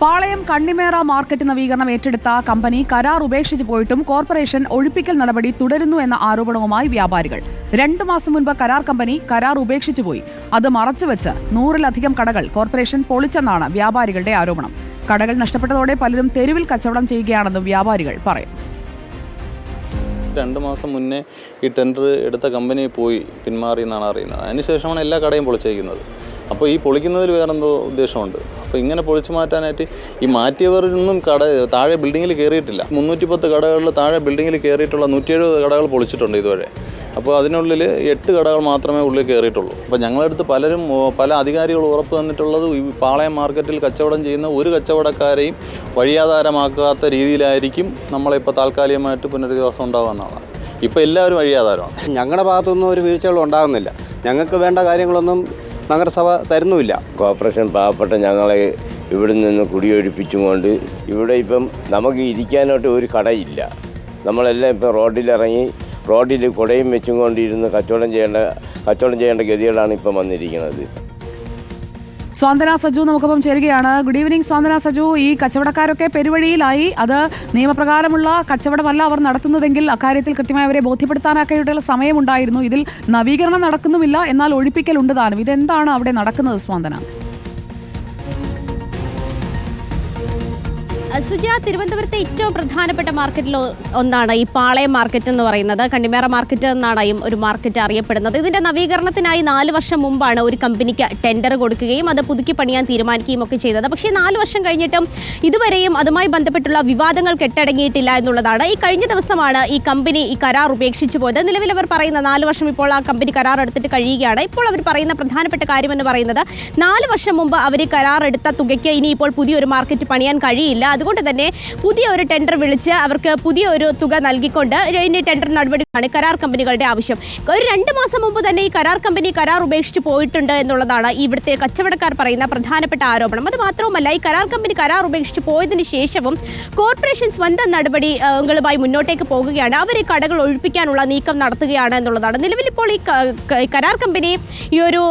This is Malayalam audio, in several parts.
പാളയം കണ്ണിമേറ മാർക്കറ്റ് നവീകരണം ഏറ്റെടുത്ത കമ്പനി കരാർ ഉപേക്ഷിച്ചു പോയിട്ടും കോർപ്പറേഷൻ ഒഴിപ്പിക്കൽ നടപടി തുടരുന്നു എന്ന ആരോപണവുമായി വ്യാപാരികൾ. 2 മാസം മുൻപ് കരാർ കമ്പനി കരാർ ഉപേക്ഷിച്ചുപോയി. അത് മറച്ചുവെച്ച് 100-ലധികം കടകൾ കോർപ്പറേഷൻ പൊളിച്ചെന്നാണ് വ്യാപാരികളുടെ ആരോപണം. കടകൾ നഷ്ടപ്പെട്ടതോടെ പലരും തെരുവിൽ കച്ചവടം ചെയ്യുകയാണെന്നും വ്യാപാരികൾ പറയും. 2 മാസം മുന്നേ ഈ ടെൻഡർ എടുത്ത കമ്പനി പോയി പിന്മാറി എന്നാണ് അറിയുന്നത്. അതിനുശേഷമാണ് എല്ലാ കടയും പൊളിച്ചേക്കുന്നത്. അപ്പോൾ ഈ പൊളിക്കുന്നതിൽ വേറെന്തോ ഉദ്ദേശമുണ്ട്. അപ്പോൾ ഇങ്ങനെ പൊളിച്ചു മാറ്റാനായിട്ട് ഈ മാറ്റിയവരൊന്നും താഴെ ബിൽഡിങ്ങിൽ കയറിയിട്ടില്ല. 310 കടകളിൽ താഴെ ബിൽഡിങ്ങിൽ കയറിയിട്ടുള്ള 170 കടകൾ പൊളിച്ചിട്ടുണ്ട് ഇതുവരെ. അപ്പോൾ അതിനുള്ളിൽ 8 കടകൾ മാത്രമേ ഉള്ളിൽ കയറിയിട്ടുള്ളൂ. അപ്പോൾ ഞങ്ങളടുത്ത് പല അധികാരികൾ ഉറപ്പ് തന്നിട്ടുള്ളത് ഈ പാളയം മാർക്കറ്റിൽ കച്ചവടം ചെയ്യുന്ന ഒരു കച്ചവടക്കാരെയും വഴിയാധാരമാക്കാത്ത രീതിയിലായിരിക്കും നമ്മളിപ്പോൾ താൽക്കാലികമായിട്ട് പുനരധിവാസം ഉണ്ടാകുമെന്നാണ്. ഇപ്പോൾ എല്ലാവരും വഴിയാധാരമാണ്. ഞങ്ങളുടെ ഭാഗത്തൊന്നും ഒരു വീഴ്ചകളും ഉണ്ടാകുന്നില്ല. ഞങ്ങൾക്ക് വേണ്ട കാര്യങ്ങളൊന്നും നഗരസഭ തരുന്നുമില്ല. കോർപ്പറേഷൻ പാവപ്പെട്ട ഞങ്ങളെ ഇവിടെ നിന്ന് കുടിയൊഴിപ്പിച്ചുകൊണ്ട് ഇവിടെ ഇപ്പം നമുക്ക് ഇരിക്കാനായിട്ട് ഒരു കടയില്ല. നമ്മളെല്ലാം ഇപ്പം റോഡിൽ കുടയും വെച്ചും കൊണ്ടിരുന്ന് കച്ചവടം ചെയ്യേണ്ട ഗതികളാണ് ഇപ്പം വന്നിരിക്കുന്നത്. സ്വാന്തന സജു നമുക്കൊപ്പം ചേരുകയാണ്. Good evening Swanthana Saju. ഈ കച്ചവടക്കാരൊക്കെ പെരുവഴിയിലായി. അത് നിയമപ്രകാരമുള്ള കച്ചവടമല്ല അവർ നടത്തുന്നതെങ്കിൽ അക്കാര്യത്തിൽ കൃത്യമായി അവരെ ബോധ്യപ്പെടുത്താനൊക്കെയുള്ള സമയമുണ്ടായിരുന്നു. ഇതിൽ നവീകരണം നടക്കുന്നുമില്ല, എന്നാൽ ഒഴിപ്പിക്കലുണ്ട് താനും. ഇതെന്താണ് അവിടെ നടക്കുന്നത് സ്വാന്തന? സുജ, തിരുവനന്തപുരത്തെ ഏറ്റവും പ്രധാനപ്പെട്ട മാർക്കറ്റിൽ ഒന്നാണ് ഈ പാളയം മാർക്കറ്റ് എന്ന് പറയുന്നത്. കണ്ണിമേറ മാർക്കറ്റ് എന്നാണ് ഈ ഒരു മാർക്കറ്റ് അറിയപ്പെടുന്നത്. ഇതിന്റെ നവീകരണത്തിനായി 4 വർഷം മുമ്പാണ് ഒരു കമ്പനിക്ക് ടെൻഡർ കൊടുക്കുകയും അത് പുതുക്കി പണിയാൻ തീരുമാനിക്കുകയും ഒക്കെ ചെയ്തത്. പക്ഷേ 4 വർഷം കഴിഞ്ഞിട്ടും ഇതുവരെയും അതുമായി ബന്ധപ്പെട്ടുള്ള വിവാദങ്ങൾ കെട്ടടങ്ങിയിട്ടില്ല എന്നുള്ളതാണ്. ഈ കഴിഞ്ഞ ദിവസമാണ് ഈ കമ്പനി ഈ കരാർ ഉപേക്ഷിച്ചു പോയത്. നിലവിൽ അവർ പറയുന്ന 4 വർഷം ഇപ്പോൾ ആ കമ്പനി കരാർ എടുത്തിട്ട് കഴിയുകയാണ്. ഇപ്പോൾ അവർ പറയുന്ന പ്രധാനപ്പെട്ട കാര്യമെന്ന് പറയുന്നത് 4 വർഷം മുമ്പ് അവർ കരാർ എടുത്ത തുകയ്ക്ക് ഇനിയിപ്പോൾ പുതിയൊരു മാർക്കറ്റ് പണിയാൻ കഴിയില്ല. അതുകൊണ്ട് തന്നെ പുതിയ ഒരു ടെൻഡർ വിളിച്ച് അവർക്ക് പുതിയ ഒരു തുക നൽകിക്കൊണ്ട് ഇനി ടെൻഡർ നടപടിയാണ് കരാർ കമ്പനികളുടെ ആവശ്യം. ഒരു 2 മാസം മുമ്പ് തന്നെ ഈ കരാർ കമ്പനി കരാർ ഉപേക്ഷിച്ച് പോയിട്ടുണ്ട് എന്നുള്ളതാണ് ഇവിടുത്തെ കച്ചവടക്കാർ പറയുന്ന പ്രധാനപ്പെട്ട ആരോപണം. അത് മാത്രവുമല്ല, ഈ കരാർ കമ്പനി കരാർ ഉപേക്ഷിച്ച് പോയതിനു ശേഷവും കോർപ്പറേഷൻ സ്വന്തം നടപടികളുമായി മുന്നോട്ടേക്ക് പോകുകയാണ്. അവർ ഈ കടകൾ ഒഴിപ്പിക്കാനുള്ള നീക്കം നടത്തുകയാണ് എന്നുള്ളതാണ്. നിലവിൽ ഇപ്പോൾ ഈ കരാർ കമ്പനി ഈ ഒരു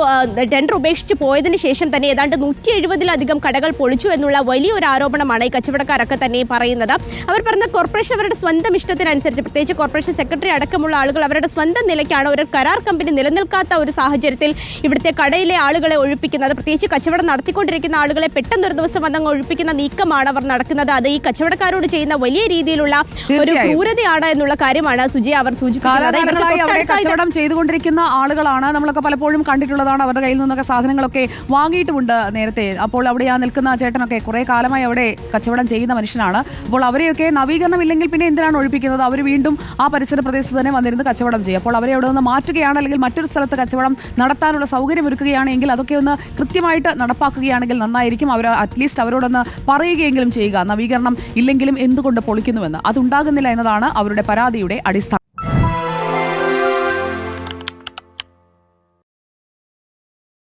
ടെൻഡർ ഉപേക്ഷിച്ച് പോയതിനു ശേഷം തന്നെ ഏതാണ്ട് 170-ലധികം കടകൾ പൊളിച്ചു എന്നുള്ള വലിയൊരു ആരോപണമാണ് ഈ കച്ചവടക്കാരൊക്കെ തന്നെ പറയുന്നത്. അവർ പറഞ്ഞ കോർപ്പറേഷൻ അവരുടെ സ്വന്തം ഇഷ്ടത്തിനനുസരിച്ച്, പ്രത്യേകിച്ച് കോർപ്പറേഷൻ സെക്രട്ടറി അടക്കമുള്ള ആളുകൾ അവരുടെ സ്വന്തം നിലയ്ക്കാണ് ഒരു കരാർ കമ്പനി നിലനിൽക്കാത്ത ഒരു സാഹചര്യത്തിൽ ഇവിടുത്തെ കടയിലെ ആളുകളെ ഒഴിപ്പിക്കുന്നത്. പ്രത്യേകിച്ച് കച്ചവടം നടത്തിക്കൊണ്ടിരിക്കുന്ന ആളുകളെ പെട്ടെന്ന് ഒരു ദിവസം വന്നങ്ങ് ഒഴിപ്പിക്കുന്ന നീക്കമാണ് അവർ നടക്കുന്നത്. അത് ഈ കച്ചവടക്കാരോട് ചെയ്യുന്ന വലിയ രീതിയിലുള്ള ഒരു ക്രൂരതയാണ് എന്നുള്ള കാര്യമാണ് സുജയ അവർ സൂചിപ്പിക്കുന്നത്. കച്ചവടം ചെയ്തുകൊണ്ടിരിക്കുന്ന ആളുകളാണ്, നമ്മളൊക്കെ പലപ്പോഴും കണ്ടിട്ടുള്ളതാണ്. അവരുടെ കയ്യിൽ നിന്നൊക്കെ സാധനങ്ങളൊക്കെ വാങ്ങിയിട്ടുമുണ്ട് നേരത്തെ. അപ്പോൾ അവിടെ ആ നിൽക്കുന്ന ചേട്ടനൊക്കെ കുറെ കാലമായി അവിടെ കച്ചവടം ചെയ്യുന്ന മനുഷ്യനാണ്. അപ്പോൾ അവരെയൊക്കെ നവീകരണം ഇല്ലെങ്കിൽ പിന്നെ എന്തിനാണ് ഒഴിപ്പിക്കുന്നത്? അവർ വീണ്ടും ആ പരിസര പ്രദേശത്ത് തന്നെ വന്നിരുന്ന് കച്ചവടം ചെയ്യും. അപ്പോൾ അവരെ അവിടെ നിന്ന് മാറ്റുകയാണ്, അല്ലെങ്കിൽ മറ്റൊരു സ്ഥലത്ത് കച്ചവടം നടത്താനുള്ള സൗകര്യം ഒരുക്കുകയാണെങ്കിൽ അതൊക്കെ ഒന്ന് കൃത്യമായിട്ട് നടപ്പാക്കുകയാണെങ്കിൽ നന്നായിരിക്കും. അവർ അറ്റ്ലീസ്റ്റ് അവരോടൊന്ന് പറയുകയെങ്കിലും ചെയ്യുക, നവീകരണം ഇല്ലെങ്കിലും എന്തുകൊണ്ട് പൊളിക്കുന്നുവെന്ന്. അതുണ്ടാകുന്നില്ല എന്നതാണ് അവരുടെ പരാതിയുടെ അടിസ്ഥാനം.